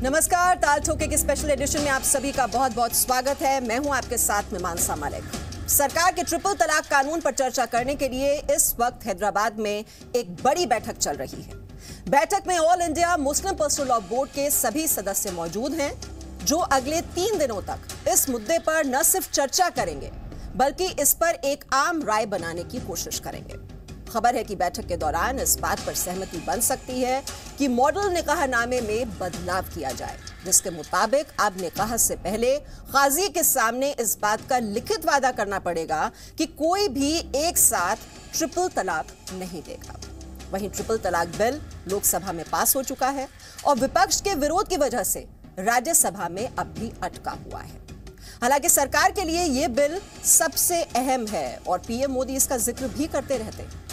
नमस्कार, ताल ठोके के स्पेशल एडिशन में आप सभी का बहुत बहुत स्वागत है। मैं हूं आपके साथ में मानसा मालिक। सरकार के ट्रिपल तलाक कानून पर चर्चा करने के लिए इस वक्त हैदराबाद में एक बड़ी बैठक चल रही है। बैठक में all India Muslim personal law board के सभी सदस्य मौजूद हैं, जो अगले 3 दिनों तक इस मुद्दे पर न सिर्फ चर्चा करेंगे बल्कि इस पर एक आम राय बनाने की कोशिश करेंगे। खबर है कि बैठक के दौरान इस बात पर सहमति बन सकती है कि मॉडल निकाहनामे में बदलाव किया जाए, जिसके मुताबिक अब निकाह से पहले काजी के सामने इस बात का लिखित वादा करना पड़ेगा कि कोई भी एक साथ ट्रिपल तलाक नहीं देगा। वहीं ट्रिपल तलाक बिल लोकसभा में पास हो चुका है और विपक्ष के विरोध की वजह से राज्यसभा में अब भी अटका हुआ है। हालांकि सरकार के लिए यह बिल सबसे अहम है और पीएम मोदी इसका जिक्र भी करते रहते हैं।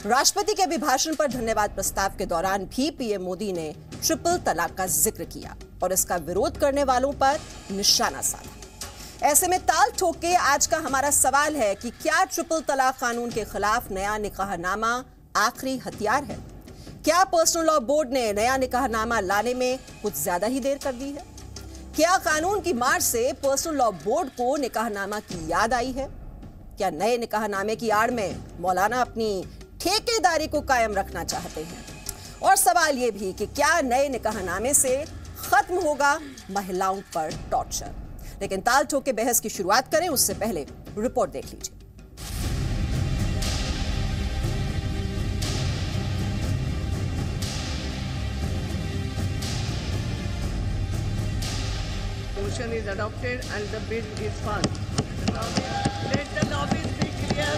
राष्ट्रपति के अभिभाषण पर धन्यवाद प्रस्ताव के दौरान भी पीएम मोदी ने ट्रिपल तलाक का जिक्र किया और इसका विरोध करने वालों पर निशाना साधा। ऐसे में ताल ठोक के आज का हमारा सवाल है कि क्या ट्रिपल तलाक कानून के खिलाफ नया निकाहनामा आखिरी हथियार है? क्या पर्सनल लॉ बोर्ड ने नया निकाहनामा लाने में कुछ ज्यादा ही देर कर दी है? क्या कानून की मार से पर्सनल लॉ बोर्ड को निकाहनामा की याद आई है? क्या नए निकाहनामे की आड़ में मौलाना अपनी ठेकेदारी को कायम रखना चाहते हैं? और सवाल यह भी कि क्या नए निकाहनामे से खत्म होगा महिलाओं पर टॉर्चर? लेकिन ताल ठोक के बहस की शुरुआत करें उससे पहले रिपोर्ट देख लीजिए। Motion is adopted and the bill is passed. Let the lobbies be clear.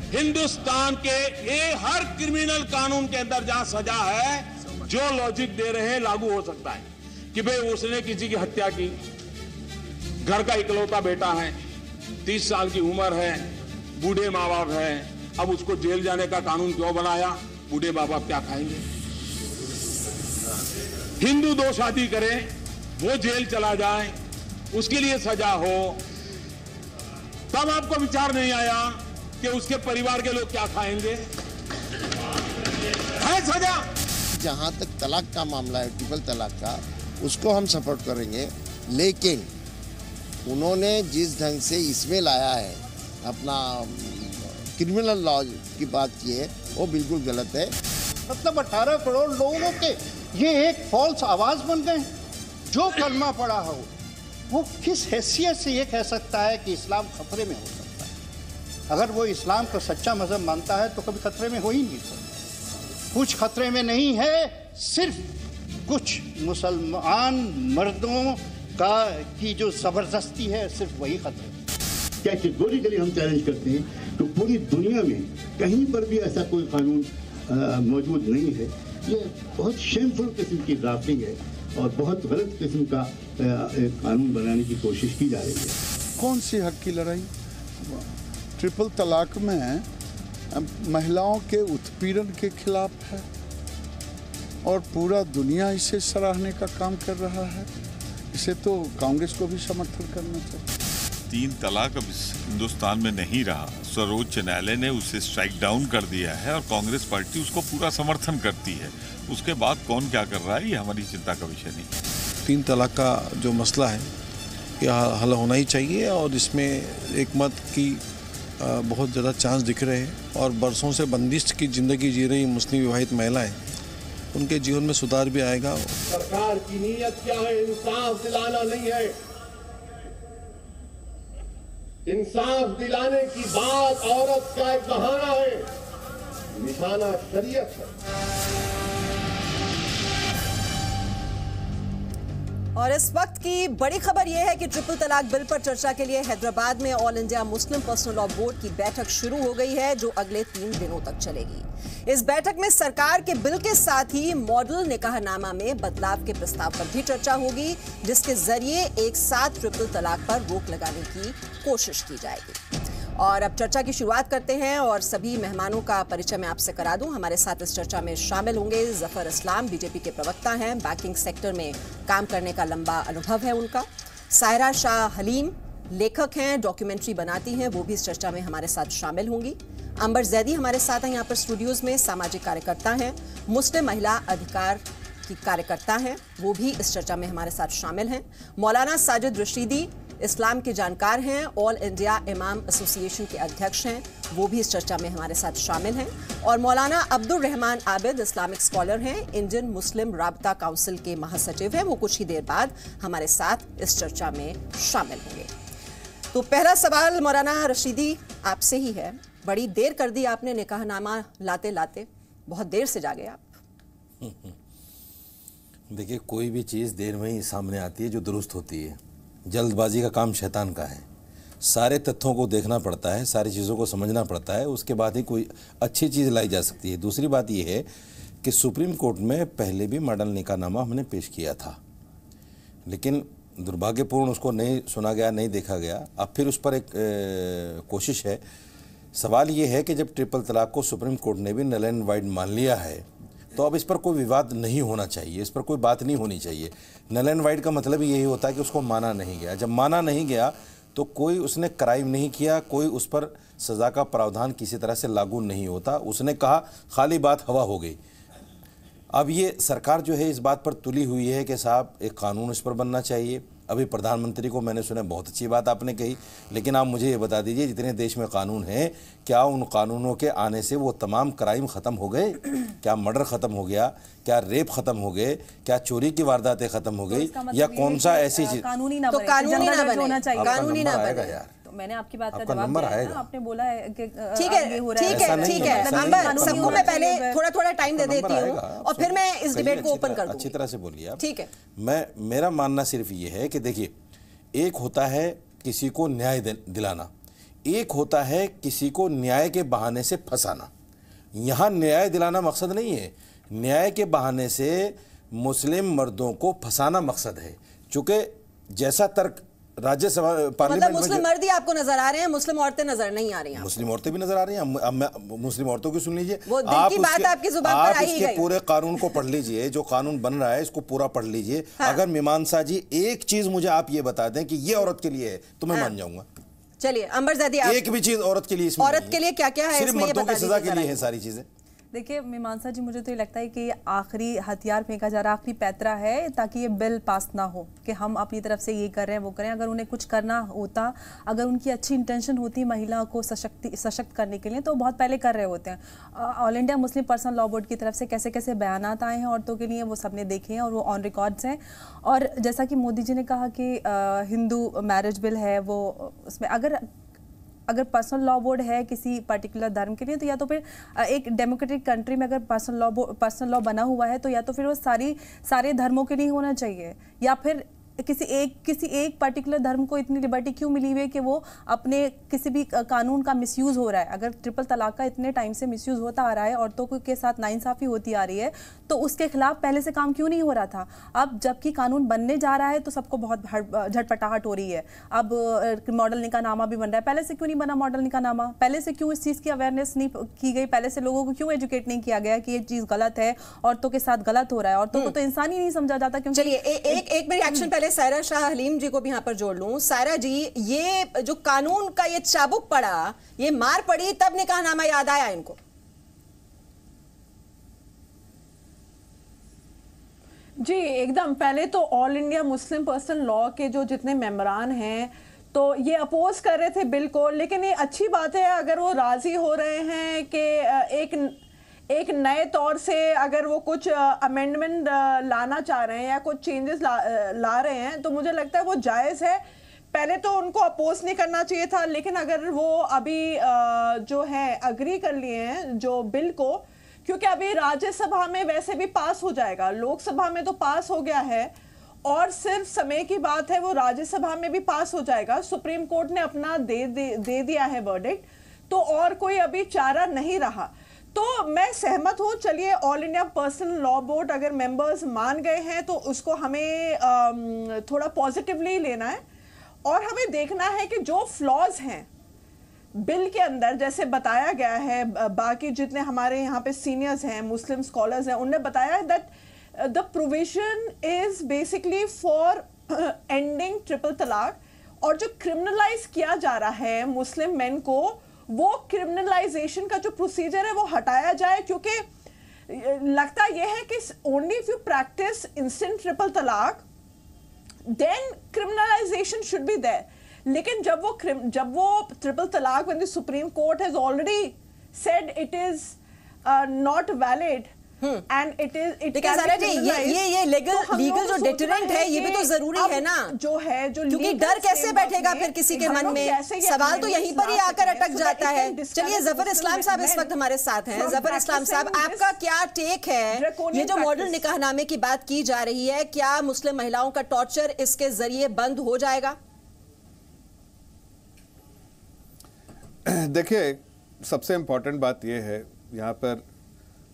Hindustan के ये हर क्रिमिनल कानून के अंदर जहां सजा है, जो लॉजिक दे रहे हैं लागू हो सकता है कि भाई उसने किसी की हत्या की, घर का इकलौता बेटा है, 30 साल की उम्र है, बूढ़े माँ बाप है, अब उसको जेल जाने का कानून क्यों बनाया? बूढ़े माँ बाप क्या खाएंगे? हिंदू 2 शादी करे, वो जेल चला जाए, उसके लिए सजा हो, तब आपको विचार नहीं आया कि उसके परिवार के लोग क्या खाएंगे? है सजा। जहां तक तलाक का मामला है, ट्रिपल तलाक का, उसको हम सपोर्ट करेंगे, लेकिन उन्होंने जिस ढंग से इसमें लाया है, अपना क्रिमिनल लॉ की बात की है, वो बिल्कुल गलत है। मतलब 18 करोड़ लोगों के ये एक फॉल्स आवाज बन गए। जो कलमा पढ़ा हो वो किस हैसियत से ये कह सकता है कि इस्लाम खतरे में हो सकता है? अगर वो इस्लाम का सच्चा मजहब मानता है तो कभी खतरे में हो ही नहीं सकता। कुछ खतरे में नहीं है, सिर्फ कुछ मुसलमान मर्दों की जो जबरदस्ती है, सिर्फ वही खतरे। कैटेगोरिकली हम चैलेंज करते हैं तो पूरी दुनिया में कहीं पर भी ऐसा कोई कानून मौजूद नहीं है। ये बहुत शेमफुल किस्म की ड्राफ्टिंग है और बहुत गलत किस्म का कानून बनाने की कोशिश की जा रही है। कौन सी हक की लड़ाई? ट्रिपल तलाक में महिलाओं के उत्पीड़न के खिलाफ है और पूरा दुनिया इसे सराहने का काम कर रहा है। इसे तो कांग्रेस को भी समर्थन करना चाहिए। 3 तलाक अब हिंदुस्तान में नहीं रहा। सर्वोच्च न्यायालय ने उसे स्ट्राइक डाउन कर दिया है और कांग्रेस पार्टी उसको पूरा समर्थन करती है। उसके बाद कौन क्या कर रहा है, ये हमारी चिंता का विषय नहीं है। 3 तलाक का जो मसला है यह हल होना ही चाहिए और इसमें एक मत की बहुत ज़्यादा चांस दिख रहे हैं और बरसों से बंदिश की ज़िंदगी जी रही मुस्लिम विवाहित महिलाएं, उनके जीवन में सुधार भी आएगा। सरकार की नीयत क्या है? इंसाफ दिलाना नहीं है। इंसाफ दिलाने की बात औरत का एक बहाना है, निशाना शरीयत है। और इस वक्त की बड़ी खबर यह है कि ट्रिपल तलाक बिल पर चर्चा के लिए हैदराबाद में all India Muslim personal law board की बैठक शुरू हो गई है, जो अगले 3 दिनों तक चलेगी। इस बैठक में सरकार के बिल के साथ ही मॉडल निकाहनामा में बदलाव के प्रस्ताव पर भी चर्चा होगी, जिसके जरिए एक साथ ट्रिपल तलाक पर रोक लगाने की कोशिश की जाएगी। और अब चर्चा की शुरुआत करते हैं और सभी मेहमानों का परिचय मैं आपसे करा दूं। हमारे साथ इस चर्चा में शामिल होंगे जफर इस्लाम, बीजेपी के प्रवक्ता हैं, बैंकिंग सेक्टर में काम करने का लंबा अनुभव है उनका। सायरा शाह हलीम, लेखक हैं, डॉक्यूमेंट्री बनाती हैं, वो भी इस चर्चा में हमारे साथ शामिल होंगी। अंबर जैदी हमारे साथ हैं यहाँ पर स्टूडियोज में, सामाजिक कार्यकर्ता हैं, मुस्लिम महिला अधिकार की कार्यकर्ता हैं, वो भी इस चर्चा में हमारे साथ शामिल हैं। मौलाना साजिद रशीदी इस्लाम के जानकार हैं, ऑल इंडिया इमाम एसोसिएशन के अध्यक्ष हैं, वो भी इस चर्चा में हमारे साथ शामिल हैं। और मौलाना अब्दुल रहमान आबिद इस्लामिक स्कॉलर हैं, इंडियन मुस्लिम राबता काउंसिल के महासचिव हैं, वो कुछ ही देर बाद हमारे साथ इस चर्चा में शामिल होंगे। तो पहला सवाल मौलाना रशीदी आपसे ही है। बड़ी देर कर दी आपने निकाहनामा लाते लाते, बहुत देर से जागे आप। देखिए, कोई भी चीज़ देर में ही सामने आती है जो दुरुस्त होती है। जल्दबाजी का काम शैतान का है। सारे तथ्यों को देखना पड़ता है, सारी चीज़ों को समझना पड़ता है, उसके बाद ही कोई अच्छी चीज़ लाई जा सकती है। दूसरी बात यह है कि सुप्रीम कोर्ट में पहले भी मॉडल निकाहनामा हमने पेश किया था, लेकिन दुर्भाग्यपूर्ण उसको नहीं सुना गया, नहीं देखा गया। अब फिर उस पर एक कोशिश है। सवाल ये है कि जब ट्रिपल तलाक को सुप्रीम कोर्ट ने भी नल एंड वाइड मान लिया है, तो अब इस पर कोई विवाद नहीं होना चाहिए, इस पर कोई बात नहीं होनी चाहिए। नल एंड वाइड का मतलब यही होता है कि उसको माना नहीं गया। जब माना नहीं गया तो कोई उसने क्राइम नहीं किया, कोई उस पर सज़ा का प्रावधान किसी तरह से लागू नहीं होता। उसने कहा, खाली बात हवा हो गई। अब ये सरकार जो है इस बात पर तुली हुई है कि साहब एक कानून इस पर बनना चाहिए। अभी प्रधानमंत्री को मैंने सुना, बहुत अच्छी बात आपने कही, लेकिन आप मुझे ये बता दीजिए, जितने देश में कानून हैं, क्या उन कानूनों के आने से वो तमाम क्राइम ख़त्म हो गए? क्या मर्डर ख़त्म हो गया? क्या रेप ख़त्म हो गए? क्या चोरी की वारदातें ख़त्म हो गई? या कौन सा ऐसी चीज़? कानूनी ना बने, कानूनी ना बने यार। मैंने आपकी बात का आपका जवाब नंबर दिया आएगा। आपने बोला है कि ठीक है, ठीक है। अंबर, सबको मैं पहले थोड़ा टाइम दे देती हूँ और फिर मैं इस डिबेट को ओपन कर दूंगी। अच्छी तरह से बोलिए आप। ठीक है। मेरा मानना सिर्फ ये है कि देखिए, एक होता है किसी को न्याय दिलाना, एक होता है किसी को न्याय के बहाने से फंसाना। यहाँ न्याय दिलाना मकसद नहीं है, न्याय के बहाने से मुस्लिम मर्दों को फंसाना मकसद है। चूंकि जैसा तर्क राज्यसभा मतलब मुस्लिम मर्द ही आपको नजर आ रहे हैं, मुस्लिम औरतें नजर नहीं आ रही हैं? मुस्लिम औरतें भी नजर आ रही हैं। अब मुस्लिम औरतों की सुन लीजिए, आप आपकी जुबान पर आ ही गई। पूरे कानून को पढ़ लीजिए, जो कानून बन रहा है इसको पूरा पढ़ लीजिए। हाँ। अगर मीमांसा जी एक चीज मुझे आप ये बता दें कि ये औरत के लिए है तो मैं मान जाऊंगा। चलिए अंबर जैदी, एक भी चीज औरत के लिए, औरत के लिए क्या क्या है? सिर्फ मर्दों की सजा के लिए है सारी चीजें। देखिए मीमांसा जी, मुझे तो ये लगता है कि आखिरी हथियार फेंका जा रहा, आखिरी पैतरा है ताकि ये बिल पास ना हो कि हम अपनी तरफ से ये कर रहे हैं वो करें। अगर उन्हें कुछ करना होता, अगर उनकी अच्छी इंटेंशन होती महिला को सशक्त करने के लिए, तो बहुत पहले कर रहे होते हैं। All India Muslim personal law board की तरफ से कैसे कैसे बयानात आए हैं औरतों के लिए, वो सबने देखे हैं और वो ऑन रिकॉर्ड्स हैं। और जैसा कि मोदी जी ने कहा कि हिंदू मैरिज बिल है, वो उसमें अगर पर्सनल लॉ बोर्ड है किसी पर्टिकुलर धर्म के लिए, तो या तो फिर एक डेमोक्रेटिक कंट्री में अगर पर्सनल लॉ बना हुआ है, तो या तो फिर वो सारे धर्मों के लिए होना चाहिए, या फिर किसी एक पर्टिकुलर धर्म को इतनी लिबर्टी क्यों मिली हुई है कि वो अपने किसी भी कानून का मिसयूज़ हो रहा है। अगर ट्रिपल तलाक का इतने टाइम से मिसयूज़ होता आ रहा है, औरतों के साथ नाइंसाफ़ी होती आ रही है, तो उसके खिलाफ पहले से काम क्यों नहीं हो रहा था? अब जबकि कानून बनने जा रहा है तो सबको बहुत झटपटाहट हो रही है। अब मॉडल निकाहनामा भी बन रहा है, पहले से क्यों नहीं बना मॉडल निकाहनामा? पहले से क्यों इस चीज़ की अवेयरनेस नहीं की गई? पहले से लोगों को क्यों एजुकेट नहीं किया गया कि ये चीज़ गलत है, औरतों के साथ गलत हो रहा है? औरतों को तो इंसान ही नहीं समझा जाता। क्योंकि चलिए एक मेरी एक्शन पहले सायरा शाह हलीम जी को भी यहाँ पर जोड़ लूं। सायरा जी, ये जो कानून का ये चाबुक पड़ा, ये मार पड़ी, तब निकाहनामा याद आया इनको? जी एकदम। पहले तो all India Muslim personal law के जो जितने मेंबरान हैं तो ये अपोज कर रहे थे बिल को, लेकिन ये अच्छी बात है अगर वो राजी हो रहे हैं कि एक नए तौर से अगर वो कुछ अमेंडमेंट लाना चाह रहे हैं या कुछ चेंजेस ला रहे हैं, तो मुझे लगता है वो जायज़ है। पहले तो उनको अपोज नहीं करना चाहिए था, लेकिन अगर वो अभी जो है अग्री कर लिए हैं जो बिल को, क्योंकि अभी राज्यसभा में वैसे भी पास हो जाएगा, लोकसभा में तो पास हो गया है और सिर्फ समय की बात है, वो राज्यसभा में भी पास हो जाएगा। सुप्रीम कोर्ट ने अपना दे दिया है वर्डिक्ट, तो और कोई अभी चारा नहीं रहा। तो मैं सहमत हूँ। चलिए, all India personal law board अगर मेंबर्स मान गए हैं तो उसको हमें थोड़ा पॉजिटिवली लेना है और हमें देखना है कि जो फ्लॉज हैं बिल के अंदर, जैसे बताया गया है, बाकी जितने हमारे यहाँ पे सीनियर्स हैं, मुस्लिम स्कॉलर्स हैं, उनने बताया that the provision is basically for ending triple तलाक और जो क्रिमिनलाइज किया जा रहा है मुस्लिम मेन को, वो क्रिमिनलाइजेशन का जो प्रोसीजर है वो हटाया जाए, क्योंकि लगता यह है कि only if you practice instant triple तलाक then criminalization should be there. लेकिन जब वो ट्रिपल तलाक when the Supreme Court has already said it is not valid and it ये लीगल जो डिटरेंट है ये भी तो जरूरी है ना, जो है जो क्योंकि डर कैसे बैठेगा फिर किसी के मन में, सवाल तो यहीं पर ही आकर अटक जाता है। चलिए जफर इस्लाम साहब इस वक्त हमारे साथ हैं। जफर इस्लाम साहब, आपका क्या टेक है, ये जो मॉडल निकाहनामे की बात की जा रही है, क्या मुस्लिम महिलाओं का टॉर्चर इसके जरिए बंद हो जाएगा? देखिए, सबसे इम्पोर्टेंट बात यह है, यहाँ पर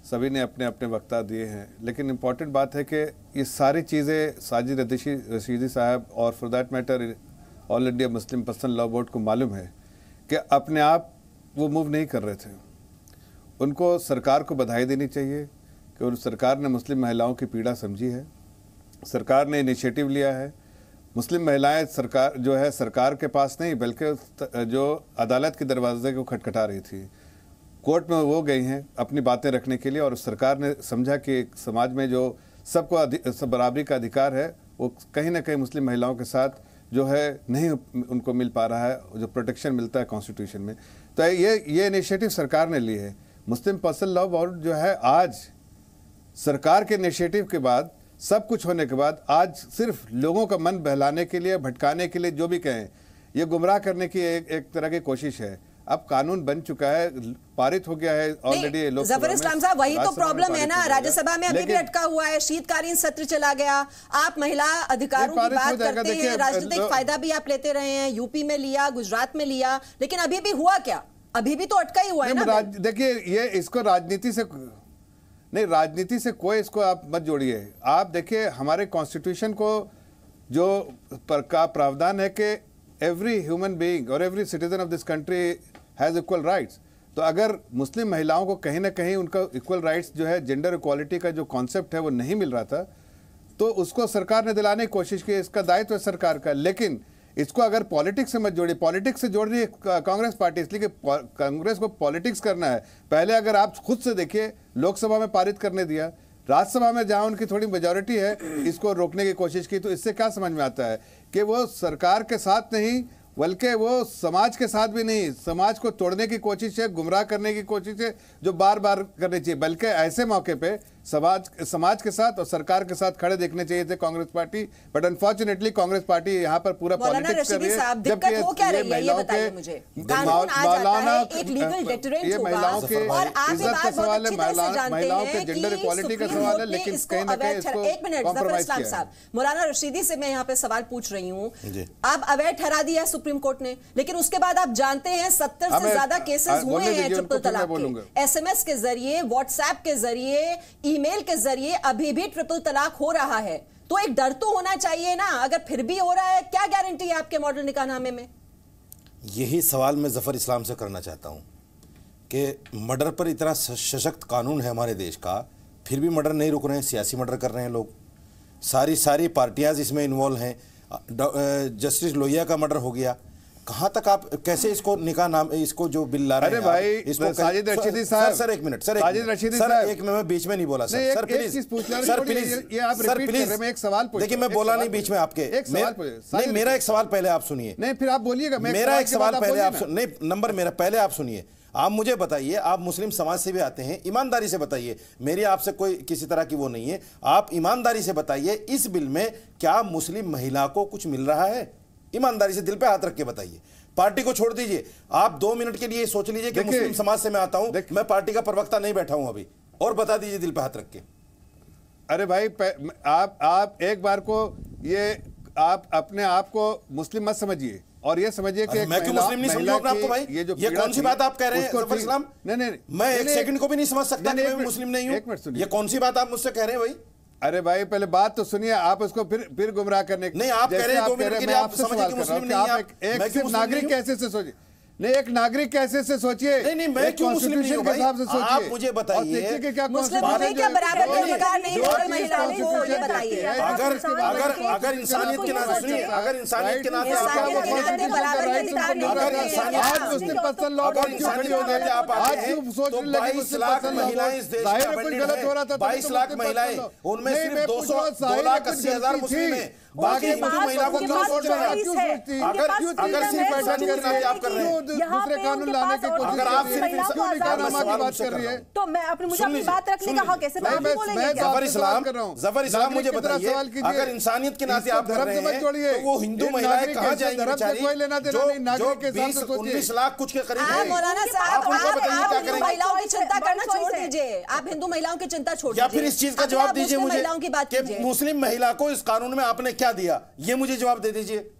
सभी ने अपने अपने वक्ता दिए हैं, लेकिन इम्पॉर्टेंट बात है कि ये सारी चीज़ें साजिद रशीदी साहब और for that matter all India Muslim personal law board को मालूम है कि अपने आप वो मूव नहीं कर रहे थे। उनको सरकार को बधाई देनी चाहिए कि उन सरकार ने मुस्लिम महिलाओं की पीड़ा समझी है, सरकार ने इनिशिएटिव लिया है। मुस्लिम महिलाएं सरकार जो है सरकार के पास नहीं बल्कि जो अदालत के दरवाजे को खटखटा रही थी, कोर्ट में वो गई हैं अपनी बातें रखने के लिए, और सरकार ने समझा कि समाज में जो सबको बराबरी का अधिकार है वो कहीं ना कहीं मुस्लिम महिलाओं के साथ जो है नहीं उनको मिल पा रहा है, जो प्रोटेक्शन मिलता है कॉन्स्टिट्यूशन में। तो ये इनिशिएटिव सरकार ने ली है। मुस्लिम पर्सनल लॉ बोर्ड जो है आज सरकार के इनिशिएटिव के बाद, सब कुछ होने के बाद, आज सिर्फ लोगों का मन बहलाने के लिए, भटकाने के लिए, जो भी कहें, ये गुमराह करने की एक तरह की कोशिश है। अब कानून बन चुका है, पारित हो गया है ऑलरेडी। जफर इस्लाम साहब, वही तो प्रॉब्लम है ना, राज्यसभा में अभी भी अटका हुआ है, शीतकालीन सत्र चला गया, आप महिला अधिकारों की बात करते हैं, राजनीतिक फायदा भी आप लेते रहे हैं, यूपी में लिया, गुजरात में लिया, लेकिन अभी भी हुआ क्या? अभी भी तो अटका ही हुआ है ना। देखिए, ये इसको राजनीति से नहीं, राजनीति से कोई इसको आप मत जोड़िए। आप देखिए, हमारे कॉन्स्टिट्यूशन को जो का प्रावधान है कि एवरी ह्यूमन बीइंग और every citizen of this country has equal rights. तो अगर मुस्लिम महिलाओं को कहीं ना कहीं उनका इक्वल राइट्स जो है, जेंडर इक्वालिटी का जो कॉन्सेप्ट है वो नहीं मिल रहा था, तो उसको सरकार ने दिलाने की कोशिश की। इसका दायित्व है सरकार का, लेकिन इसको अगर पॉलिटिक्स से मत जोड़िए। पॉलिटिक्स से जोड़ रही है कांग्रेस पार्टी, इसलिए कि कांग्रेस को पॉलिटिक्स करना है। पहले अगर आप खुद से देखिए, लोकसभा में पारित करने दिया, राज्यसभा में जहां उनकी थोड़ी मेजॉरिटी है, इसको रोकने की कोशिश की। तो इससे क्या समझ में आता है कि वो सरकार के साथ नहीं बल्कि वो समाज के साथ भी नहीं, समाज को तोड़ने की कोशिश है, गुमराह करने की कोशिश है, जो बार बार करनी चाहिए। बल्कि ऐसे मौके पे समाज के साथ और सरकार के साथ खड़े देखने चाहिए थे Congress party, but unfortunately Congress party यहाँ पर पूरा पॉलिटिक्स कर रही है। जबकि ये महिलाओं के ये महिलाओं के इज्जत का सवाल है, महिलाओं के जेंडर इक्वालिटी का सवाल है, लेकिन कहीं ना कहीं इसको कॉम्प्रोमाइज किया। मौलाना रशीदी से मैं यहाँ पे सवाल पूछ रही हूँ, अब अवैध ठहरा दिया सुप्रीम कोर्ट ने, लेकिन उसके बाद आप जानते हैं 70 से ज्यादा केसेस हुए हैं ट्रिपल तलाक के, एसएमएस के जरिए, व्हाट्सएप के जरिए, ईमेल के जरिए अभी भी ट्रिपल तलाक हो रहा है। तो एक डर तो होना चाहिए ना, अगर फिर भी हो रहा है, क्या गारंटी है आपके मॉडल निकाहनामे में? यही सवाल मैं जफर इस्लाम से करना चाहता हूं कि मर्डर पर इतना सशक्त कानून है हमारे देश का, फिर भी मर्डर नहीं रुक रहे हैं, सियासी मर्डर कर रहे हैं लोग, सारी पार्टियां इसमें इन्वॉल्व हैं। जस्टिस लोहिया का मर्डर हो गया, कहां तक आप कैसे इसको निकाह नाम इसको जो बिल ला रहे हैं? अरे भाई, इसको साजिद रशीदी साहब, सर एक मिनट, साजिद रशीदी साहब, एक मैं बीच में नहीं बोला sir, sir please, sir please, ये आप रिपीट कर रहे हैं। मैं एक सवाल पूछ, देखिए मैं बोला नहीं बीच में आपके, नहीं मेरा एक सवाल पहले आप सुनिए, नहीं फिर आप बोलिएगा, मेरा एक सवाल पहले आप नहीं, नंबर मेरा पहले आप सुनिए। आप मुझे बताइए, आप मुस्लिम समाज से भी आते हैं, ईमानदारी से बताइए, मेरी आपसे कोई किसी तरह की वो नहीं है, आप ईमानदारी से बताइए, इस बिल में क्या मुस्लिम महिला को कुछ मिल रहा है? ईमानदारी से दिल पे हाथ रख के बताइए। पार्टी को छोड़ दीजिए, आप 2 मिनट के लिए सोच लीजिए कि मुस्लिम समाज से मैं आता हूं, मैं पार्टी का प्रवक्ता नहीं बैठा हूं अभी, और बता दीजिए दिल पे हाथ रख के। अरे भाई, आप एक बार को ये आप अपने आप को मुस्लिम मत समझिए, और ये समझिए कि मैं क्यों मुस्लिम नहीं समझूं अपने आपको भाई? ये कौन सी बात आप कह रहे हैं जफर इस्लाम? नहीं, मैं एक सेकंड को भी नहीं समझ सकता कि मैं मुस्लिम नहीं हूं। ये कौन सी बात आप मुझसे कह रहे हैं भाई? अरे भाई, पहले बात तो सुनिए, आप उसको फिर गुमराह करने नहीं, आप कह रहे हैं 2 मिनट के लिए आप समझिए कि मुस्लिम नहीं है। एक सिर्फ नागरिक कैसे से सोचिए, नहीं, एक नागरिक कैसे से सोचिए। नहीं, मैं क्यों मुस्लिम नहीं हूं भाई? आप मुझे बताइए, मुस्लिम होने के बराबर के अधिकार नहीं है महिलाओं को, ये बताइए। अगर इंसानियत के नाते सुनिए, अगर इंसानियत के नाते आप बराबर के इंसानियत के नाते आप आते हैं तो 22 लाख महिलाएं इस देश में अबंडित है। 22 लाख महिलाएं, उनमें सिर्फ 2,80,000 मुस्लिम है, बाकी हिंदू महिला को क्यों सोच रहे हैं? अगर सिर्फ इंसानियत के नाते आप कर रहे हैं, दूसरे कानून लाने की कोशिश अगर आप सिर्फ बात कर रही है तो मैं अपनी मुझे अपनी बात रखने का हक है, सिर्फ आप ही बोलेंगे क्या? जफर इस्लाम मुझे बताइए, अगर इंसानियत के नाते आप कर रहे हैं तो वो हिंदू महिलाएं कहाँ जाएंगी बेचारी, जो 19 लाख कुछ के करीब है। मौलाना साहब, आप हिंदू महिलाओं की चिंता करना छोड़ दीजिए, आप हिंदू महिलाओं की चिंता छोड़ दीजिए, या फिर इस चीज का जवाब दीजिए मुझे महिलाओं की बात कीजिए। मुस्लिम महिला को इस कानून में आपने क्या दिया, ये मुझे जवाब दे दीजिए।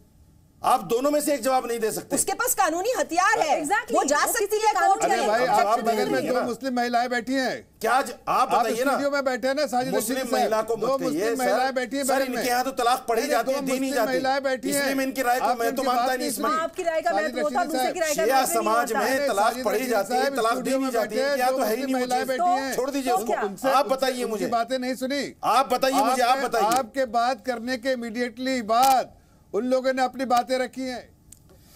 आप दोनों में से एक जवाब नहीं दे सकते। उसके पास कानूनी हथियार है, वो जा सकती है कोर्ट में। भाई आपके बगल में 2 मुस्लिम महिलाएं बैठी हैं, क्या आप बताइए ना, स्टूडियो में बैठे हैं ना, साजिद मुस्लिम महिला को मत कहिए, महिलाएं बैठी हैं सर, इनके यहाँ तो तलाक पढ़ी जाती है, दी नहीं जाती, महिलाएं बैठी हैं, इसलिए मैं इनकी राय को मैं तो मानता नहीं इसमें। आपकी राय का महत्व होता है, दूसरे की राय का शिया समाज में तलाक पढ़ी जाती है, तलाक दी नहीं जाती है, क्या तो है ही नहीं। महिलाएं बैठी हैं, छोड़ दीजिए उसको, आप बताइए मुझे, बातें नहीं सुनी, आप बताइए मुझे, आप बताइए। आपके बात करने के इमीडिएटली बाद उन लोगों ने अपनी बातें रखी हैं।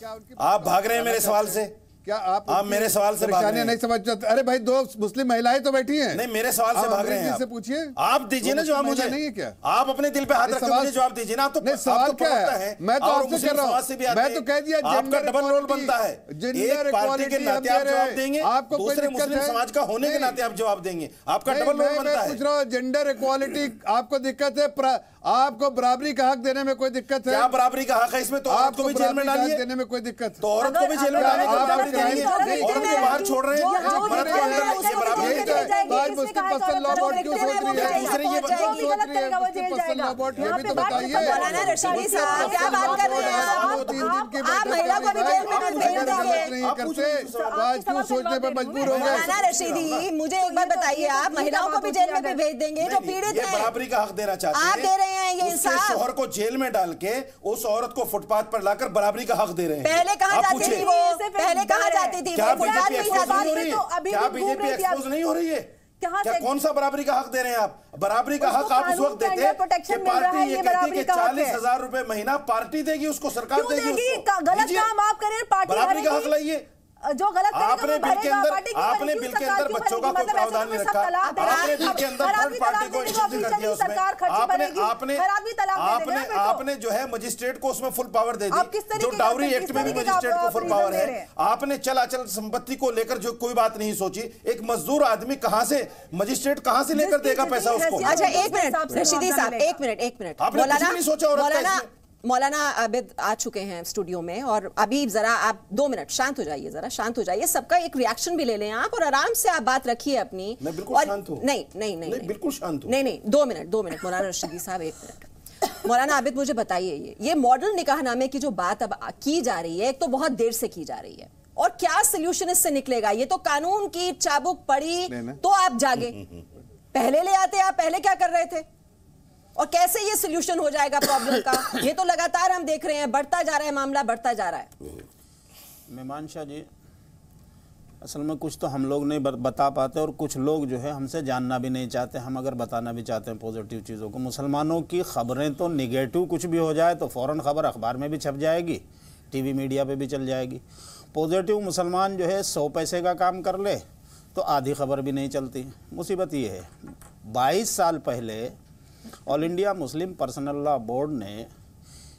क्या उनकी आप भाग रहे हैं मेरे सवाल से? क्या आप मेरे सवाल से भाग रहे हैं? नहीं समझ। अरे भाई 2 मुस्लिम महिलाएं तो बैठी हैं। नहीं, मेरे सवाल से भाग रहे हैं। से पूछिए, आप दीजिए ना जवाब मुझे। नहीं है क्या? आप अपने दिल पे हाथ रख के मुझे जवाब दीजिए ना। आप तो नहीं, सवाल क्या है? मैं तो आपसे कर रहा हूं, मैं तो कह दिया आपका डबल रोल बनता है। एक पार्टी के नाते आप जवाब देंगे, आपको दूसरे मुस्लिम समाज का होने के नाते आप जवाब देंगे, आपका डबल रोल बनता है। पूछ रहा हूं, जेंडर इक्वालिटी आपको दिक्कत है, आपको बराबरी का हक देने में कोई दिक्कत है? क्या बराबरी का हक है इसमें? तो औरत को भी जेल में डालिए, देने में कोई दिक्कत है तो औरत को भी जेल में डालिए, औरत को बाहर छोड़ रहे हैं, मर्द को अंदर ये बराबरी है। मौलाना रशीदी साहब क्या बात कर रहे हैं आप महिला को भी जेल में भेज देंगे? क्यों सोचने पर मजबूर हो गए? मौलाना रशीदी, मुझे एक बात बताइए, आप महिलाओं को भी जेल में भी भेज देंगे जो पीड़ित है? बराबरी का हक देना चाहते हैं आप दे रहे हैं, ये इंसाफ। शोहर को जेल में डाल के उस औरत को फुटपाथ पर लाकर बराबरी का हक दे रहे हैं। पहले कहाँ जाती थी वो? पहले कहाँ जाती थी? क्या बीजेपी एक्सपोज नहीं हो रही है? क्या बीजेपी एक्सपोज नहीं हो रही है? क्या कौन सा बराबरी का हक दे रहे हैं आप? बराबरी का हक आप उस वक्त देते हैं कि पार्टी ये कहती है कि 40,000 रुपए महीना पार्टी देगी, उसको सरकार देगी। गलत काम आप करें, पार्टी बराबरी का हक लाइए। जो गलत आपने बिल के अंदर बच्चों का कोई प्रावधान नहीं रखा, आपने बिल के अंदर थर्ड पार्टी को इंस्ट्रक्शन कर दिया उसमें, आपने जो है मजिस्ट्रेट को उसमें फुल पावर दे दी, जो डाउरी एक्ट में भी मजिस्ट्रेट को फुल पावर है। आपने चल अचल संपत्ति को लेकर जो कोई बात नहीं सोची। एक मजदूर आदमी कहां से, मजिस्ट्रेट कहां से लेकर देगा पैसा उसको? अच्छा एक मिनट रशीदी साहब, एक मिनट आपने कुछ नहीं सोचा औरत का इसमें? मौलाना आबिद आ चुके हैं स्टूडियो में और अभी जरा आप 2 मिनट शांत हो जाइए, जरा शांत हो जाइए, सबका एक रिएक्शन भी ले लें आप और आराम से आप बात रखिए अपनी। मैं बिल्कुल शांत हूं। नहीं बिल्कुल शांत हूं। नहीं 2 मिनट मौलाना रशीदी साहब 1 मिनट। मौलाना आबिद मुझे बताइए, ये मॉडल निकाहनामे की जो बात अब की जा रही है, एक तो बहुत देर से की जा रही है, और क्या सोल्यूशन इससे निकलेगा? ये तो कानून की चाबुक पड़ी तो आप जागे, पहले ले आते आप, पहले क्या कर रहे थे? और कैसे ये सोल्यूशन हो जाएगा प्रॉब्लम का? ये तो लगातार हम देख रहे हैं, बढ़ता जा रहा है मामला, बढ़ता जा रहा है। मेहमान शाह जी, असल में कुछ तो हम लोग नहीं बता पाते और कुछ लोग जो है हमसे जानना भी नहीं चाहते। हम अगर बताना भी चाहते हैं पॉजिटिव चीज़ों को, मुसलमानों की खबरें तो निगेटिव कुछ भी हो जाए तो फ़ौरन खबर अखबार में भी छप जाएगी, टीवी मीडिया पे भी चल जाएगी। पॉजिटिव मुसलमान जो है 100 पैसे का काम कर ले तो आधी खबर भी नहीं चलती। मुसीबत ये है, 22 साल पहले all India Muslim personal law board ने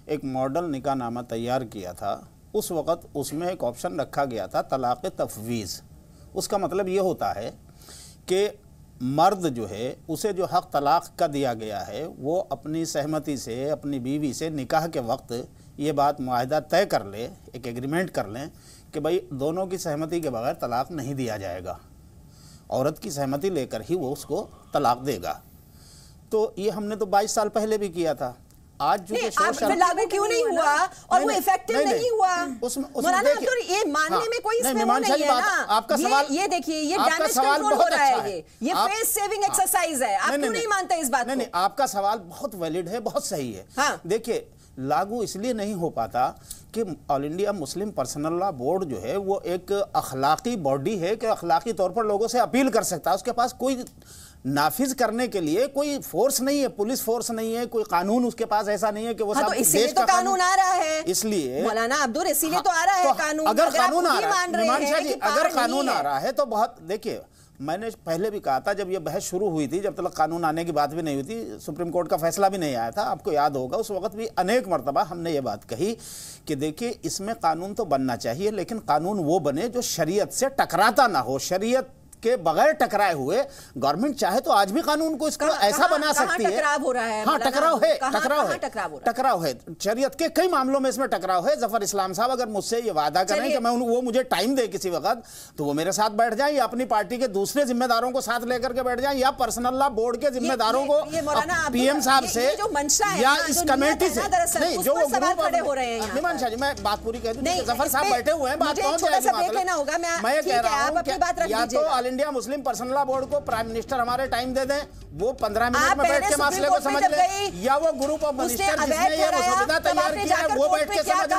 एक मॉडल निकाहनामा तैयार किया था। उस वक़्त उसमें एक ऑप्शन रखा गया था तलाक़ तफवीज़। उसका मतलब ये होता है कि मर्द जो है उसे जो हक़ तलाक़ का दिया गया है वो अपनी सहमति से अपनी बीवी से निकाह के वक्त ये बात मुआहदा तय कर ले, एक एग्रीमेंट कर लें कि भाई दोनों की सहमति के बगैर तलाक़ नहीं दिया जाएगा, औरत की सहमति लेकर ही वो उसको तलाक़ देगा। तो ये हमने तो 22 साल पहले भी किया था। आज जो लागू क्यों नहीं हुआ और वो इफेक्टिव नहीं हुआ? मौलाना तो ये मानने में कोई इसमें वो नहीं है ना। आपका सवाल ये देखिए, ये डैमेज कंट्रोल हो रहा है, ये फेस सेविंग एक्सरसाइज है। आप क्यों नहीं मानते इस बात को? नहीं, आपका सवाल बहुत वैलिड है, बहुत सही है। देखिए, लागू इसलिए नहीं हो पाता कि all India Muslim personal law board जो है वो एक अखलाकी बॉडी है कि अखलाकी तौर पर लोगों से अपील कर सकता है। उसके पास कोई नाफिज करने के लिए कोई फोर्स नहीं है, पुलिस फोर्स नहीं है, कोई कानून उसके पास ऐसा नहीं है कि वो तो इसीलिए तो कानून आ रहा है। इसलिए मौलाना अब्दुल इसीलिए तो आ रहा है कानून। अगर कानून आ रहा है मीमांसा जी, अगर कानून आ रहा है तो बहुत, देखिए मैंने पहले भी कहा था जब ये बहस शुरू हुई थी, जब तक कानून आने की बात भी नहीं हुई थी, सुप्रीम कोर्ट का फैसला भी नहीं आया था, आपको याद होगा उस वक्त भी अनेक मरतबा हमने ये बात कही कि देखिए इसमें कानून तो बनना चाहिए, लेकिन कानून वो बने जो शरीयत से टकराता ना हो, शरीयत के बगैर टकराए हुए। गवर्नमेंट चाहे तो आज भी कानून को इसको ऐसा बना सकती है। टकराव हो रहा है? हाँ, टकराव है शरीयत के कई मामलों में इसमें टकराव है। जफर इस्लाम साहब अगर मुझसे ये वादा करें कि मैं वो मुझे टाइम दे किसी वक्त, तो वो मेरे साथ बैठ जाए या अपनी पार्टी के दूसरे जिम्मेदारों को साथ लेकर के बैठ जाए, या पर्सनल लॉ बोर्ड के जिम्मेदारों को पीएम साहब से या इस कमेटी से, नहीं जो मीमांसा जी, मैं बात पूरी कह दूं, जफर साहब बैठे हुए हैं, बात पहुंच जाएगी। मैं कह रहा हूं या तो all India Muslim personal law board को प्राइम मिनिस्टर हमारे टाइम दे दें, वो 15 मिनट में बैठ के मसले को समझ ले, या वो ग्रुप ऑफ मिनिस्टर जिसने ये मसौदा तैयार किया है वो बैठ के समझ ले,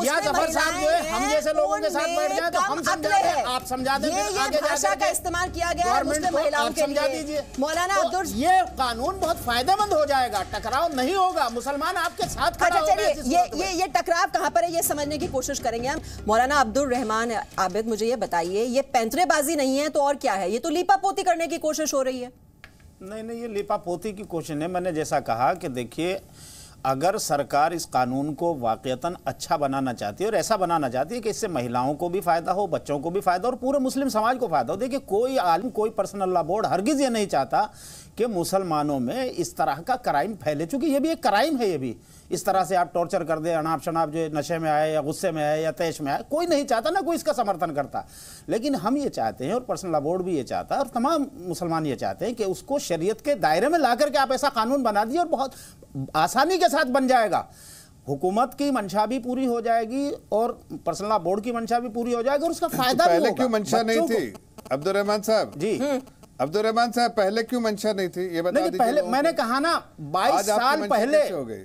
या जफर साहब जो है हम जैसे लोगों के साथ बैठ जाए तो हम समझा दें, आप समझा दें, आगे भाषा का इस्तेमाल किया गया है मुस्लिम महिलाओं के समझा लिए। दीजिए मौलाना अब्दुल, ये कानून बहुत फायदेमंद हो जाएगा, टकराव नहीं होगा, मुसलमान आपके साथ खड़ा होगा। चलिए ये टकराव कहां पर है ये समझने की कोशिश करेंगे हम। मौलाना अब्दुल रहमान आबिद, मुझे ये बताइए, ये पैंतरेबाजी नहीं है तो और क्या है? ये तो लीपापोती करने की कोशिश हो रही है। नहीं, ये लीपापोती की कोशिश है। मैंने जैसा कहा कि देखिए, अगर सरकार इस कानून को वाकईतन अच्छा बनाना चाहती है और ऐसा बनाना चाहती है कि इससे महिलाओं को भी फायदा हो, बच्चों को भी फायदा हो और पूरे मुस्लिम समाज को फायदा हो। देखिए, कोई आलिम, कोई पर्सनल लॉ बोर्ड हरगिज ये नहीं चाहता कि मुसलमानों में इस तरह का क्राइम फैले, चूंकि ये भी एक क्राइम है। ये भी इस तरह से आप टॉर्चर कर दे, अनाप शनाप जो नशे में आए या गुस्से में आए या तैश में आए, कोई नहीं चाहता, ना कोई इसका समर्थन करता। लेकिन हम ये चाहते हैं और पर्सनल लॉ बोर्ड भी ये चाहता है और तमाम मुसलमान ये चाहते हैं कि उसको शरीयत के दायरे में ला करके आप ऐसा कानून बना दिए और बहुत आसानी के साथ बन जाएगा। हुकूमत की मंशा भी पूरी हो जाएगी और पर्सनल लॉ बोर्ड की मंशा भी पूरी हो जाएगी और उसका फायदा भी होगा। पहले क्यों मंशा नहीं थी अब्दुल रहमान साहब जी? अब्दुल रहमान साहब, पहले क्यों मंशा नहीं थी ये बता दीजिए। पहले मैंने कहा ना 22 साल पहले।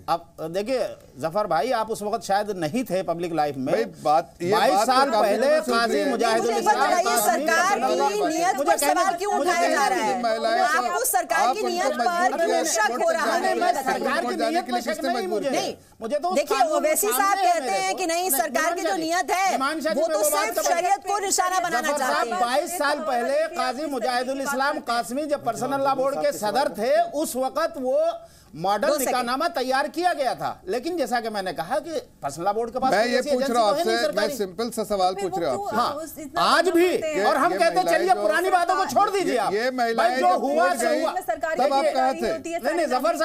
अब देखिए जफर भाई, आप उस वक्त शायद नहीं थे पब्लिक लाइफ में। 22 साल पहले काजी मुजाहिदुल इस्लाम, सरकार की नियत पर सवाल क्यों उठाया जा रहा है? आपको सरकार की नियत पर क्यों शक हो रहा है? सरकार की नियत पर शक नहीं मुझे तो देखिए, ओवैसी साहब कहते हैं कि नहीं, सरकार की जो नियत है वो तो सिर्फ शरीयत को निशाना बनाना चाहते हैं। 22 साल पहले काजी मुजाहिदुल इस्लाम कासमी जब पर्सनल लॉ बोर्ड के सदर थे, उस वक्त वो मॉडल निकाहनामा तैयार किया गया था। लेकिन जैसा कि मैंने कहा कि पर्सनल लॉ बोर्ड के पास मैं ये पूछ रहा हूं आपसे, मैं सिंपल सा सवाल पूछ रहा हूं आपसे। हाँ, आज भी, और हम कहते हैं चलिए पुरानी बातों को छोड़ दीजिए आप। ये महिलाएं जो हुआ तब आप कहाँ थे? नहीं जफर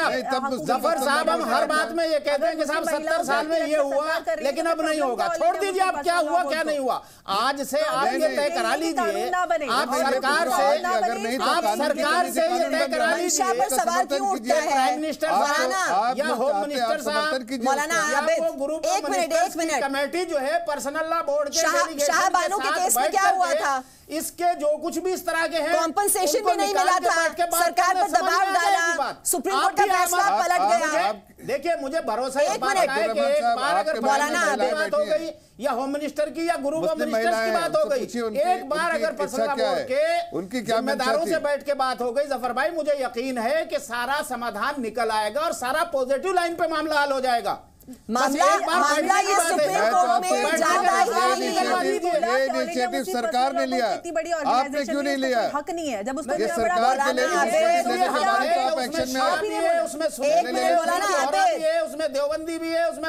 साहब, हम हर बात में ये कहते हैं कि साहब 70 साल में ये हुआ, लेकिन अब नहीं होगा। छोड़ दीजिए आप, क्या हुआ क्या नहीं हुआ। आज से आप ये तय करा लीजिए, आप सरकार से ये तय करा लीजिए। सवाल क्यों उठता है? या होम मिनिस्टर साहब, मौलाना आबिद, एक मिनट, कमेटी जो है पर्सनल लॉ बोर्ड के शाहबानो के केस में क्या हुआ था? इसके जो कुछ भी इस तरह के हैं, कॉम्पनसेशन भी नहीं मिला था, सरकार पर दबाव डाला, सुप्रीम कोर्ट का फैसला पलट गया। देखिए, मुझे भरोसा है, एक बार अगर मौलाना बात हो गई या होम मिनिस्टर की या ग्रुप ऑफ मिनिस्टर्स की बात हो गई, एक बार अगर पर्सनल लॉ बोर्ड के जिम्मेदारों से बैठ के बात हो गई, जफर भाई, मुझे यकीन है कि सारा समाधान निकल आएगा और सारा पॉजिटिव लाइन पे मामला हल हो जाएगा। मामला ये सुप्रीम कोर्ट में जाता ही ये इनिशिएटिव सरकार ने लिया, आपने क्यों नहीं लिया? हक नहीं है जब उसको ये सरकार के लिए आप एक्शन में आए। उसमें उसमें देवबंदी भी है, उसमें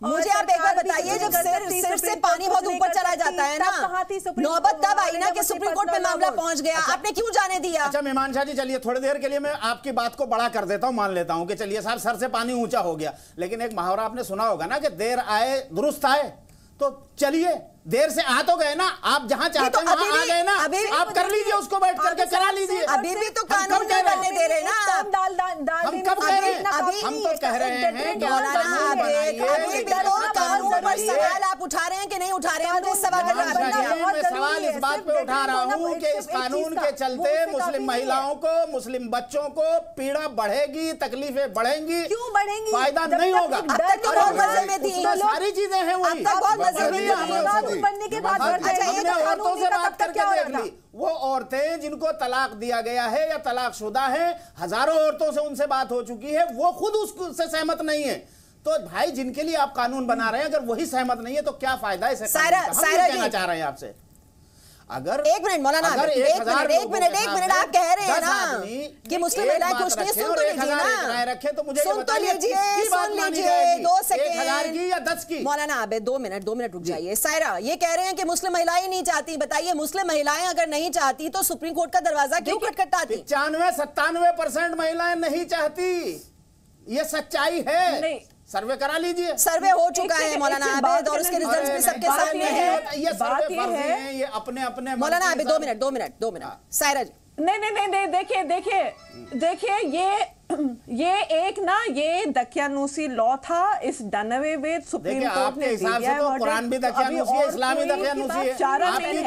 मुझे आप एक बार बताइए, जब सिर से पानी बहुत ऊपर चला जाता है ना, नौबत तब आई ना कि सुप्रीम कोर्ट में मामला पहुंच गया। आपने क्यों जाने दिया? अच्छा मीमांसा जी, चलिए थोड़ी देर के लिए मैं आपकी बात को बड़ा कर देता हूं, मान लेता हूं कि चलिए साहब सर से पानी ऊंचा हो गया। लेकिन एक मुहावरा आपने सुना होगा ना कि देर आए दुरुस्त आए। तो चलिए, देर से आ तो गए ना, आप जहां चाहते हैं वहां आ गए ना, आप कर लीजिए, उसको बैठ करके करा लीजिए। अभी भी तो कानून नहीं बनने दे रहे ना। हम कब कह रहे हैं? हम तो कह रहे हैं कि कानून पर सवाल आप उठा रहे हैं कि नहीं उठा रहे हैं? मैं सवाल इस बात पे उठा रहा हूँ कि इस कानून के चलते मुस्लिम महिलाओं को, मुस्लिम बच्चों को पीड़ा बढ़ेगी, तकलीफें बढ़ेंगी, क्यों बढ़ेंगी? फायदा नहीं होगा। सारी चीजें हैं वही औरतों से बात करके देख ली। वो औरतें जिनको तलाक दिया गया है या तलाकशुदा हैं, हजारों औरतों से उनसे बात हो चुकी है, वो खुद उससे सहमत नहीं है। तो भाई जिनके लिए आप कानून बना रहे हैं, अगर वही सहमत नहीं है तो क्या फायदा है इसे? कहना चाह रहे हैं आपसे, अगर एक मिनट मौलाना, एक मिनट आप कह रहे हैं ना कि मुस्लिम महिलाएं कुछ नहीं, सुन तो लीजिए ना, रखे तो मुझे सुन तो लीजिए 2 सेकंड की या 10 की। मौलाना आप 2 मिनट रुक जाइए। सायरा ये कह रहे हैं कि मुस्लिम महिलाएं नहीं चाहती। बताइए, मुस्लिम महिलाएं अगर नहीं चाहती तो सुप्रीम कोर्ट का दरवाजा क्यों खटखटाती? 95-97% महिलाएं नहीं चाहती, ये सच्चाई है। सर्वे करा लीजिए। सर्वे हो चुका है मौलाना आबिद, और उसके रिजल्ट्स भी सबके सामने हैं। ये सर्वे फर्जी हैं, ये अपने मौलाना आबिद 2 मिनट सायरा जी। नहीं, देखिए ये एक ना ये दकियानूसी लॉ था, इस डनवे में सुप्रीम कोर्ट ने हिसाब से तो कुरान भी दकियानूसी है, इस्लामी दकियानूसी है। आपकी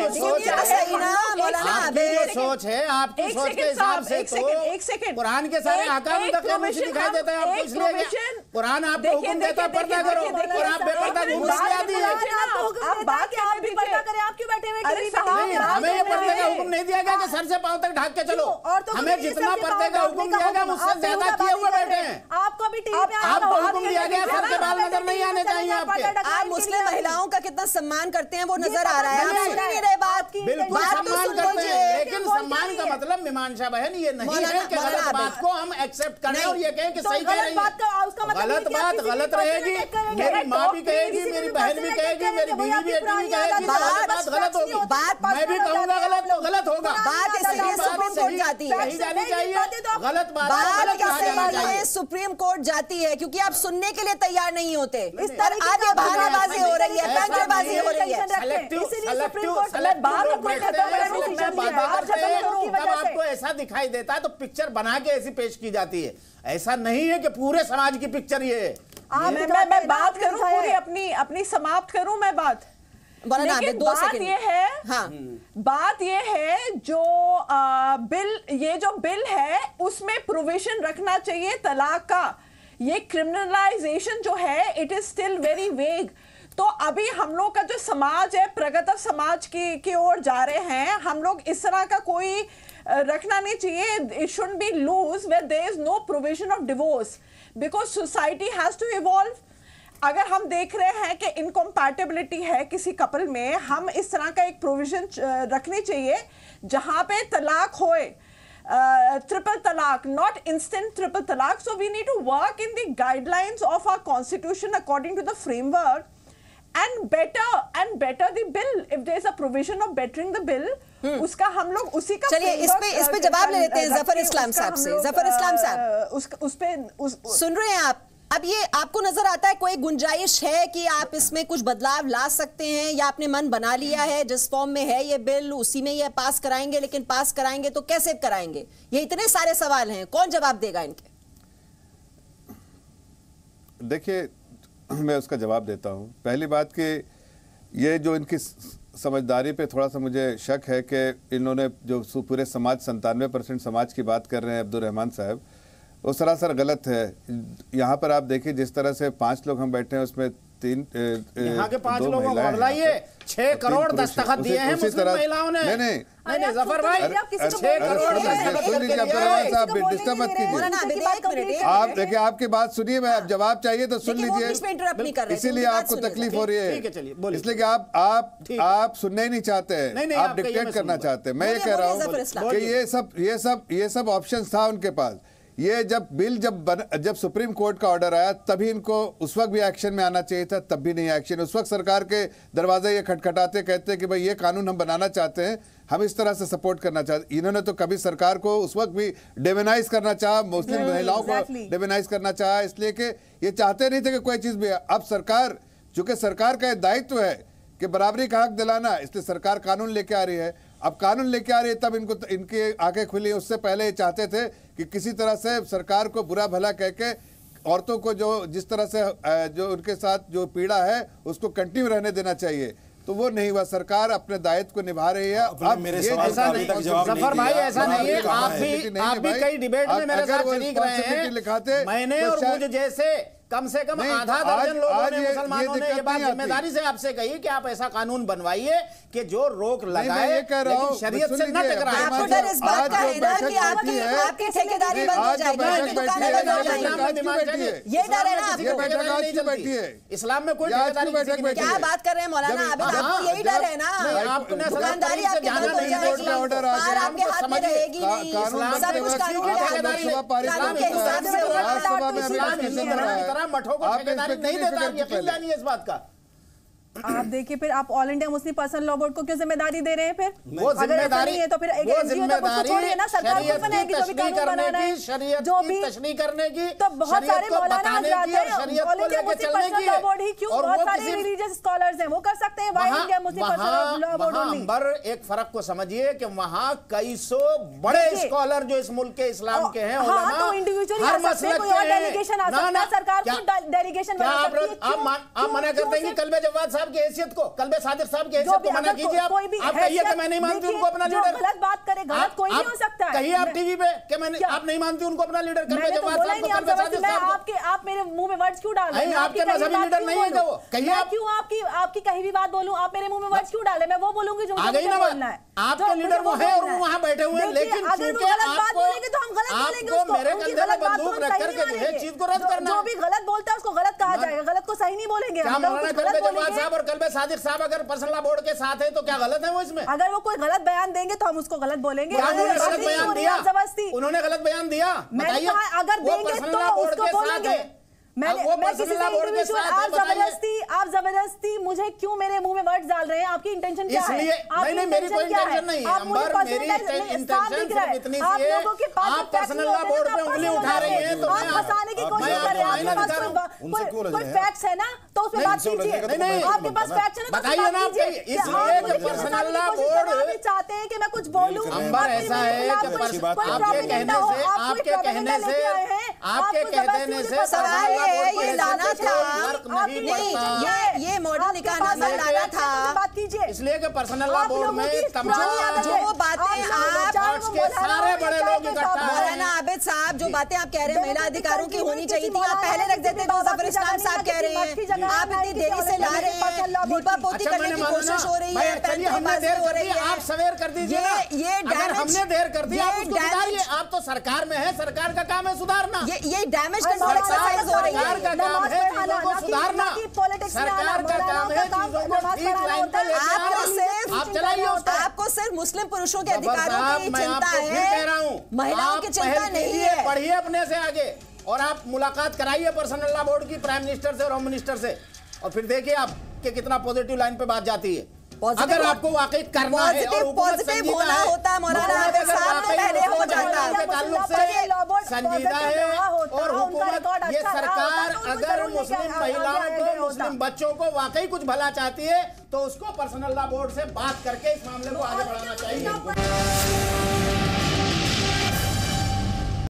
जो सोच है, आपकी सोच के हिसाब से तो कुरान के सारे अहकाम दकियानूसी दिखाई देते हैं आपको, इसलिए कुरान आपको हुक्म देता है पर्दा करो और आप बेपर्दा घूम आती है। हमें ये पर्दे का हुक्म नहीं दिया गया कि सर से पांव तक ढक के चलो, हमें जितना पर्दे का हुक्म दिया गया मुझसे ज्यादा किए हुए बैठे हैं। आपको भी आपको हुक्म दिया गया, सर के बाल नजर नहीं आने चाहिए आपके। आप मुस्लिम महिलाओं का कितना सम्मान करते हैं वो नजर आ रहा है। आप सुन नहीं रहे बात की? बिल्कुल सम्मान करते हैं, लेकिन सम्मान का मतलब मीमांसा बहन ये नहीं है कि गलत बात को हम एक्सेप्ट करें और ये कहें कि सही कह रही है। गलत बात गलत रहेगी, मेरी माँ भी कहेगी, मेरी बहन भी कहेगी, मेरी बीवी भी कहेगी, बात गलत होगी, मैं भी कहूँगा गलत तो गलत होगा। बात इसलिए सुप्रीम कोर्ट जाती है, सही जानी चाहिए, गलत बात सुप्रीम कोर्ट जाती है क्योंकि आप सुनने के लिए तैयार नहीं होते। इस तरह आगे बहानाबाजी हो रही है, पैंचरबाजी हो रही है। तब आपको ऐसा दिखाई देता है तो पिक्चर बना के ऐसी पेश की जाती है। ऐसा नहीं है कि पूरे समाज की पिक्चर ये है। मैं बात करूं पूरी अपनी समाप्त करूं मैं बात। लेकिन बात ये है जो बिल है उसमें प्रोविजन रखना चाहिए तलाक का। ये क्रिमिनलाइजेशन जो है it is still very vague. तो अभी हम लोग का जो समाज है प्रगत समाज की ओर जा रहे हैं। हम लोग इस तरह का कोई रखना नहीं चाहिए। It should be loose where there is no provision of divorce because society has to evolve. अगर हम देख रहे हैं कि इनकम्पैटिबिलिटी है किसी कपल में, हम इस तरह का एक प्रोविजन रखनी चाहिए जहां पे तलाक होए, ट्रिपल तलाक, not instant triple talaq. So we need to work in the guidelines of our constitution according to the framework and better the bill if there is a provision of bettering the bill उसका हम लोग उसी का चलिए इस पे जवाब ले लेते हैं जफर इस्लाम साहब से। जफर इस्लाम साहब उस पे सुन रहे हैं आप? अब ये आपको नजर आता है कोई गुंजाइश है कि आप इसमें कुछ बदलाव ला सकते हैं या आपने मन बना लिया है जिस फॉर्म में है ये बिल उसी में ये पास कराएंगे? लेकिन पास कराएंगे तो कैसे कराएंगे? ये इतने सारे सवाल हैं, कौन जवाब देगा इनके? देखिए मैं उसका जवाब देता हूँ। पहली बात कि ये जो इनकी समझदारी पे थोड़ा सा मुझे शक है कि इन्होंने जो पूरे समाज 97% समाज की बात कर रहे हैं अब्दुल रहमान साहब, वो सरासर गलत है। यहाँ पर आप देखिए जिस तरह से 5 लोग हम बैठे हैं उसमें 3 यहाँ के 5 लोगों को बदलाइए 6 करोड़ दस्तखत दिए हैं मुस्लिम महिलाओं ने। नहीं जफर भाई 6 करोड़ डिस्टर्ब मत कीजिए। आप देखिए आपकी बात सुनिए, मैं अब जवाब चाहिए तो सुन लीजिए, इसीलिए आपको तकलीफ हो रही है, इसलिए कि आप सुनने ही नहीं चाहते हैं, आप डिक्टेट करना चाहते हैं। मैं ये कह रहा हूँ कि ये सब ऑप्शन था उनके पास। ये जब सुप्रीम कोर्ट का ऑर्डर आया तभी इनको उस वक्त भी एक्शन में आना चाहिए था, तब भी नहीं एक्शन। उस वक्त सरकार के दरवाजे ये खटखटाते कहते कि भाई ये कानून हम बनाना चाहते हैं, हम इस तरह से सपोर्ट करना चाहते। इन्होंने तो कभी सरकार को उस वक्त भी डेमोनाइज करना चाहा, मुस्लिम महिलाओं को डेमोनाइज करना चाहा, इसलिए कि ये चाहते नहीं थे कि कोई चीज भी। अब सरकार, चूंकि सरकार का दायित्व है कि बराबरी का हक दिलाना, इसलिए सरकार कानून लेके आ रही है। अब कानून लेके आ रही है तब इनकी आंखें खुली। उससे पहले ये चाहते थे कि किसी तरह से सरकार को बुरा भला कह के औरतों को जो जिस तरह से जो उनके साथ जो पीड़ा है उसको कंटिन्यू रहने देना चाहिए, तो वो नहीं हुआ। सरकार अपने दायित्व को निभा रही है। अब मेरे सवाल का अभी तक जवाब नहीं जफर भाई दिया। ऐसा नहीं है, आप भी कई डिबेट में मेरे साथ शरीक रहे हैं। मैंने और मुझे जैसे कम से कम आधा दर्जन लोगों ने, मुसलमानों ने ये बात जिम्मेदारी से आपसे कही कि आप ऐसा कानून बनवाइए कि जो रोक लगाए लेकिन शरीयत से न टकराए। आपको डर इस बात का है ना कि आपकी ठेकेदारी बंद हो जाएगी, दुकानें बंद हो जाएंगी, ये डर है ना आपको। इस्लाम में कोई ठेकेदारी क्या बात कर रहे हैं मौलाना आबिद, आपको यही डर है ना? दुकानदारी आपकी बंद हो जाएगी, बाहर आपके हाथ में रहेगी नहीं, सब कुछ कानून के हिसाब से होगा। मठों को ठेकेदारी नहीं देता, यकीन जानिए इस बात का। आप देखिए फिर आप all India Muslim personal law board को क्यों जिम्मेदारी दे रहे हैं? फिर वो जिम्मेदारी है तो फिर एक एनजीओ तो उसको छोड़िए ना, सरकार को बनाएगी जो भी कानून बनाना है, जो भी तशरीह करने की, तो बहुत सारे मौलाना हजरात हैं all India Muslim personal law board ही क्यों, बहुत सारे रिलीजियस स्कॉलर्स हैं वो कर सकते हैं। Why India Muslim personal law board only. पर एक फर्क को समझिए कि वहां कई सौ बड़े स्कॉलर जो इस मुल्क के इस्लाम के हैं, हाँ तो इंडिविजुअली आ सकते हैं, कोई और डेलीगेशन आ सकता है, सरकार को डेलीगेशन बना सकती है। आप मना कर देंगे कल्बे जवाद साहब की हैसियत को, कल्बे सादिक साहब की हैसियत को मना कीजिए। आप कहिए कि मैं नहीं मानती उनको अपना लीडर। गलत बात करे, गलत कोई नहीं हो सकता है। कहिए आप टीवी पे कि मैंने आप नहीं मानती उनको अपना लीडर, कल्बे जवाद साहब को, कल्बे सादिक साहब को। आप मेरे मुंह में वर्ड्स क्यों डाल रहे हैं? आपके मजहबी लीडर नहीं है वो। कहिए आप क्यों आपकी कहीं भी बात बोलूं, आप मेरे मुंह में वर्ड्स क्यों डाले? मैं वो बोलूंगी जो मुझे बोलना है। आपके लीडर वो है और वो वहां बैठे हुए हैं, लेकिन अगर वो गलत बात बोलेंगे तो हम गलत बोलेंगे उसको। मेरे कंधे में बंदूक रख करके जो है चीज को रद्द करना, जो भी गलत बोलता है उसको गलत कहा जाएगा, गलत को सही नहीं बोलेंगे। क्या मौलाना कल्बे जवाद साहब और कल्बे सादिक साहब अगर पर्सनल बोर्ड के साथ है तो क्या गलत है वो इसमें? अगर वो कोई गलत बयान देंगे तो हम उसको गलत बोलेंगे। जबरदस्ती उन्होंने गलत बयान दिया, बताइए अगर देंगे तो उसको बोलेंगे। मैं किसी से इंडिविजुअल, आप जबरदस्ती मुझे क्यों मेरे मुंह में वर्ड्स डाल रहे हैं? आपकी इंटेंशन क्या है? नहीं मेरी कोई इंटेंशन नहीं है अंबर, मेरी इंटेंशन सिर्फ इतनी सी है, आप पर्सनल लॉ बोर्ड पे उंगली उठा रही हैं तो आप फंसाने की कोशिश कर रहे हैं। आपके पास कोई फैक्ट्स है ना तो उसमें बात कीजिए। आपके पास फैक्ट्स है ना बताइए ना। इसलिए कि पर्सनल लॉ बोर्ड चाहते हैं कि मैं कुछ बोलूं। अंबर ऐसा है कि आपके कहने से सवाल ये लाना था, ये मॉडल निकालना लाना था। बात कीजिए इसलिए कि पर्सनल लॉ बोर्ड में तमाम जो बातें आप के सारे बड़े लोग इकट्ठा हैं। मौलाना आबिद साहब जो बातें आप कह रहे हैं महिला अधिकारों की होनी चाहिए थी, आप पहले रख देते तो जफर इस्लाम साहब कह रहे हैं। आप इतनी देरी से ला रहे हैं, लीपापोती करने की कोशिश हो रही है, पैंतरेबाजी हो रही है। आप सवेर कर दीजिए। ये अगर हमने देर कर दी आप उसको सुधारिए। आप तो सरकार में है, सरकार का काम है सुधारना। ये डैमेज कंट्रोल एक्सरसाइज हो रही है। सरकार का काम है चीजों को सुधारना, सरकार का काम है चीजों को ठीक लाइन पे लेके आना। आप चलाइए उसको। आपको सिर्फ मुस्लिम पुरुषों के अधिकारों की चिंता है, कह रहा हूँ महिलाओं की चिंता नहीं है। पढ़िए अपने से आगे और आप मुलाकात कराइए पर्सनल लॉ बोर्ड की प्राइम मिनिस्टर से और होम मिनिस्टर से, और फिर देखिए आप कि कितना पॉजिटिव लाइन पे बात जाती है। अगर आपको वाकई करना है और पॉजिटिव होना होता मौलाना आबिद साहब तो पहले हो जाता के ताल्लुक से संजीदा है और हुकूमत ये सरकार अगर मुस्लिम महिलाओं को मुस्लिम बच्चों को वाकई कुछ भला चाहती है तो उसको पर्सनल लॉ बोर्ड से बात करके इस मामले को आगे बढ़ाना चाहिए।